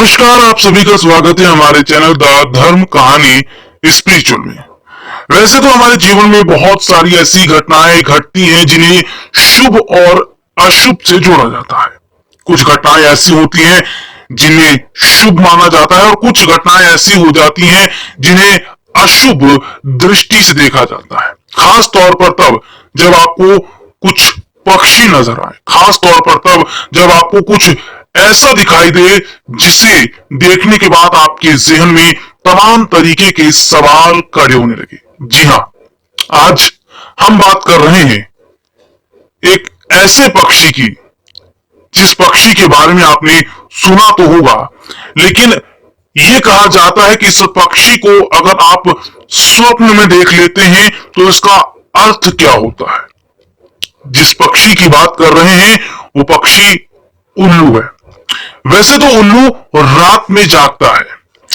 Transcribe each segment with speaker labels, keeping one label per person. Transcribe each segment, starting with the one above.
Speaker 1: नमस्कार, आप सभी का स्वागत है हमारे चैनल द धर्म कहानी स्पिरिचुअल में। वैसे तो हमारे जीवन में बहुत सारी ऐसी घटनाएं घटती हैं जिन्हें शुभ और अशुभ से जोड़ा जाता है। कुछ घटनाएं ऐसी होती हैं जिन्हें शुभ माना जाता है और कुछ घटनाएं ऐसी हो जाती हैं जिन्हें अशुभ दृष्टि से देखा जाता है। खास तौर पर तब जब आपको कुछ पक्षी नजर आए, खास तौर पर तब जब आपको कुछ ऐसा दिखाई दे जिसे देखने के बाद आपके जहन में तमाम तरीके के सवाल खड़े होने लगे। जी हाँ, आज हम बात कर रहे हैं एक ऐसे पक्षी की जिस पक्षी के बारे में आपने सुना तो होगा, लेकिन यह कहा जाता है कि इस पक्षी को अगर आप स्वप्न में देख लेते हैं तो इसका अर्थ क्या होता है। जिस पक्षी की बात कर रहे हैं वो पक्षी उल्लू है। वैसे तो उल्लू रात में जागता है,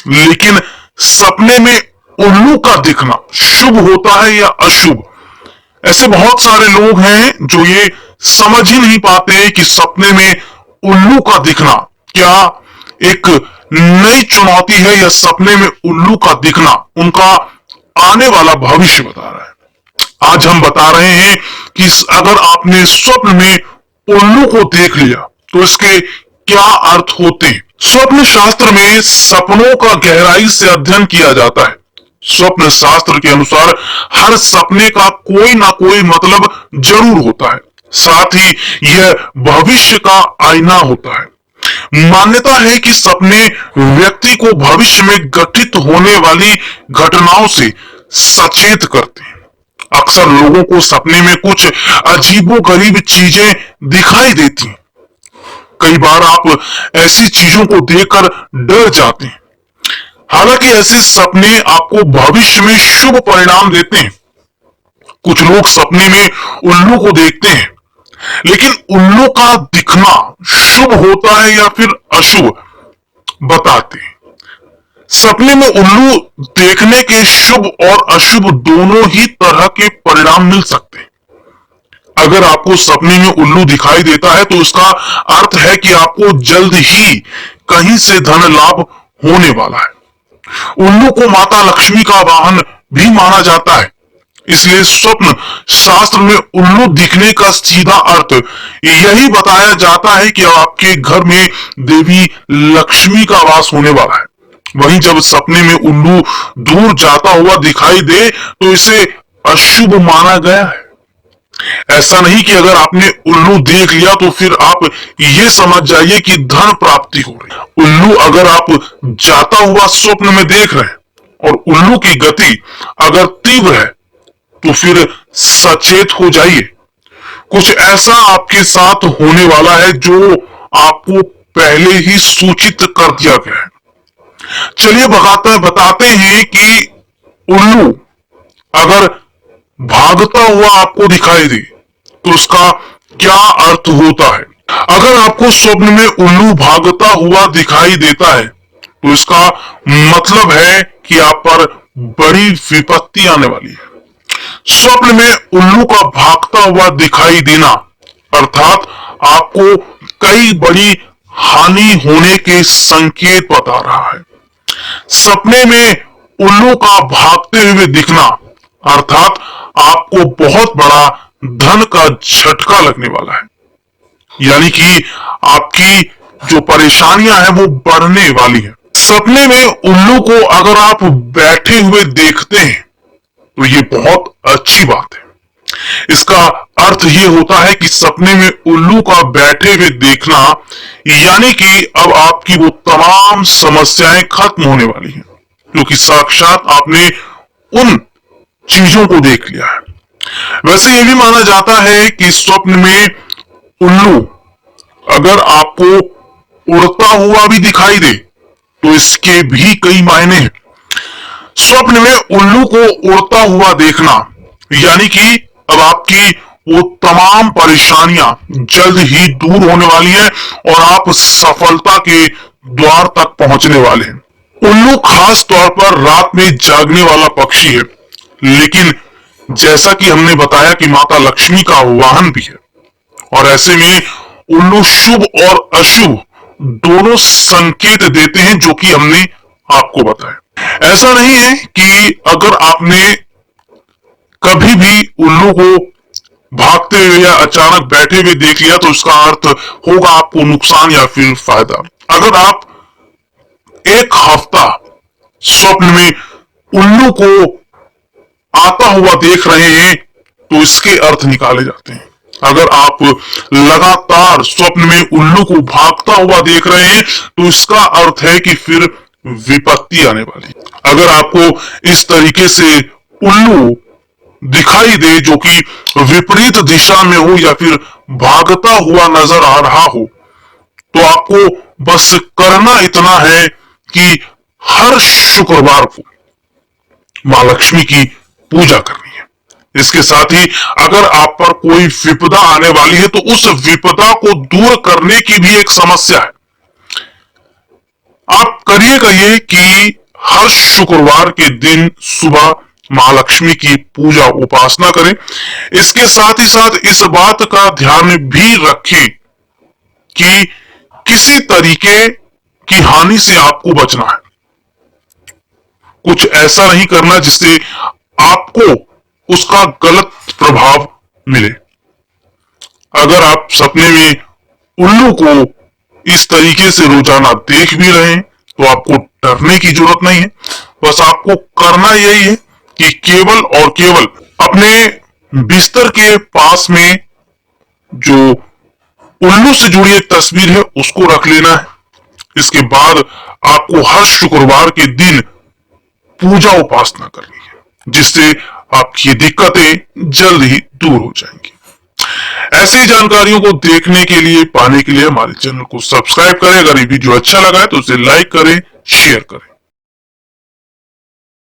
Speaker 1: लेकिन सपने में उल्लू का दिखना शुभ होता है या अशुभ। ऐसे बहुत सारे लोग हैं जो ये समझ ही नहीं पाते कि सपने में उल्लू का दिखना क्या एक नई चुनौती है या सपने में उल्लू का दिखना उनका आने वाला भविष्य बता रहा है। आज हम बता रहे हैं कि अगर आपने स्वप्न में उल्लू को देख लिया तो इसके क्या अर्थ होते हैं। स्वप्न शास्त्र में सपनों का गहराई से अध्ययन किया जाता है। स्वप्न शास्त्र के अनुसार हर सपने का कोई ना कोई मतलब जरूर होता है, साथ ही यह भविष्य का आईना होता है। मान्यता है कि सपने व्यक्ति को भविष्य में घटित होने वाली घटनाओं से सचेत करते हैं। अक्सर लोगों को सपने में कुछ अजीबोगरीब चीजें दिखाई देती हैं। कई बार आप ऐसी चीजों को देखकर डर जाते हैं। हालांकि ऐसे सपने आपको भविष्य में शुभ परिणाम देते हैं। कुछ लोग सपने में उल्लू को देखते हैं, लेकिन उल्लू का दिखना शुभ होता है या फिर अशुभ बताते हैं। सपने में उल्लू देखने के शुभ और अशुभ दोनों ही तरह के परिणाम मिल सकते हैं। अगर आपको सपने में उल्लू दिखाई देता है तो इसका अर्थ है कि आपको जल्द ही कहीं से धन लाभ होने वाला है। उल्लू को माता लक्ष्मी का वाहन भी माना जाता है, इसलिए स्वप्न शास्त्र में उल्लू दिखने का सीधा अर्थ यही बताया जाता है कि आपके घर में देवी लक्ष्मी का वास होने वाला है। वहीं जब सपने में उल्लू दूर जाता हुआ दिखाई दे तो इसे अशुभ माना गया है। ऐसा नहीं कि अगर आपने उल्लू देख लिया तो फिर आप ये समझ जाइए कि धन प्राप्ति हो रही है। उल्लू अगर आप जाता हुआ स्वप्न में देख रहे हैं और उल्लू की गति अगर तीव्र है तो फिर सचेत हो जाइए, कुछ ऐसा आपके साथ होने वाला है जो आपको पहले ही सूचित कर दिया गया है। चलिए बताते हैं कि उल्लू अगर भागता हुआ आपको दिखाई दे तो उसका क्या अर्थ होता है। अगर आपको स्वप्न में उल्लू भागता हुआ दिखाई देता है तो इसका मतलब है कि आप पर बड़ी विपत्ति आने वाली है। स्वप्न में उल्लू का भागता हुआ दिखाई देना अर्थात आपको कई बड़ी हानि होने के संकेत बता रहा है। सपने में उल्लू का भागते हुए दिखना अर्थात आपको बहुत बड़ा धन का झटका लगने वाला है, यानी कि आपकी जो परेशानियां हैं वो बढ़ने वाली है। सपने में उल्लू को अगर आप बैठे हुए देखते हैं तो ये बहुत अच्छी बात है। इसका अर्थ ये होता है कि सपने में उल्लू का बैठे हुए देखना यानी कि अब आपकी वो तमाम समस्याएं खत्म होने वाली हैं, क्योंकि साक्षात आपने उन चीजों को देख लिया है। वैसे ये भी माना जाता है कि स्वप्न में उल्लू अगर आपको उड़ता हुआ भी दिखाई दे तो इसके भी कई मायने हैं। स्वप्न में उल्लू को उड़ता हुआ देखना यानी कि अब आपकी वो तमाम परेशानियां जल्द ही दूर होने वाली हैं और आप सफलता के द्वार तक पहुंचने वाले हैं। उल्लू खास तौर पर रात में जागने वाला पक्षी है, लेकिन जैसा कि हमने बताया कि माता लक्ष्मी का वाहन भी है, और ऐसे में उल्लू शुभ और अशुभ दोनों संकेत देते हैं जो कि हमने आपको बताया। ऐसा नहीं है कि अगर आपने कभी भी उल्लू को भागते हुए या अचानक बैठे हुए देख लिया तो इसका अर्थ होगा आपको नुकसान या फिर फायदा। अगर आप एक हफ्ता स्वप्न में उल्लू को आता हुआ देख रहे हैं तो इसके अर्थ निकाले जाते हैं। अगर आप लगातार स्वप्न में उल्लू को भागता हुआ देख रहे हैं तो इसका अर्थ है कि फिर विपत्ति आने वाली। अगर आपको इस तरीके से उल्लू दिखाई दे जो कि विपरीत दिशा में हो या फिर भागता हुआ नजर आ रहा हो तो आपको बस करना इतना है कि हर शुक्रवार को मां लक्ष्मी की पूजा करनी है। इसके साथ ही अगर आप पर कोई विपदा आने वाली है तो उस विपदा को दूर करने की भी एक समस्या है। आप करिएगा ये कि हर शुक्रवार के दिन सुबह महालक्ष्मी की पूजा उपासना करें। इसके साथ ही साथ इस बात का ध्यान भी रखें कि किसी तरीके की हानि से आपको बचना है। कुछ ऐसा नहीं करना जिससे आपको उसका गलत प्रभाव मिले। अगर आप सपने में उल्लू को इस तरीके से रोजाना देख भी रहे हैं तो आपको डरने की जरूरत नहीं है। बस आपको करना यही है कि केवल और केवल अपने बिस्तर के पास में जो उल्लू से जुड़ी एक तस्वीर है उसको रख लेना है। इसके बाद आपको हर शुक्रवार के दिन पूजा उपासना करनी है जिससे आपकी दिक्कतें जल्द ही दूर हो जाएंगी। ऐसी जानकारियों को देखने के लिए पाने के लिए हमारे चैनल को सब्सक्राइब करें। अगर ये वीडियो अच्छा लगा है तो उसे लाइक करें, शेयर करें।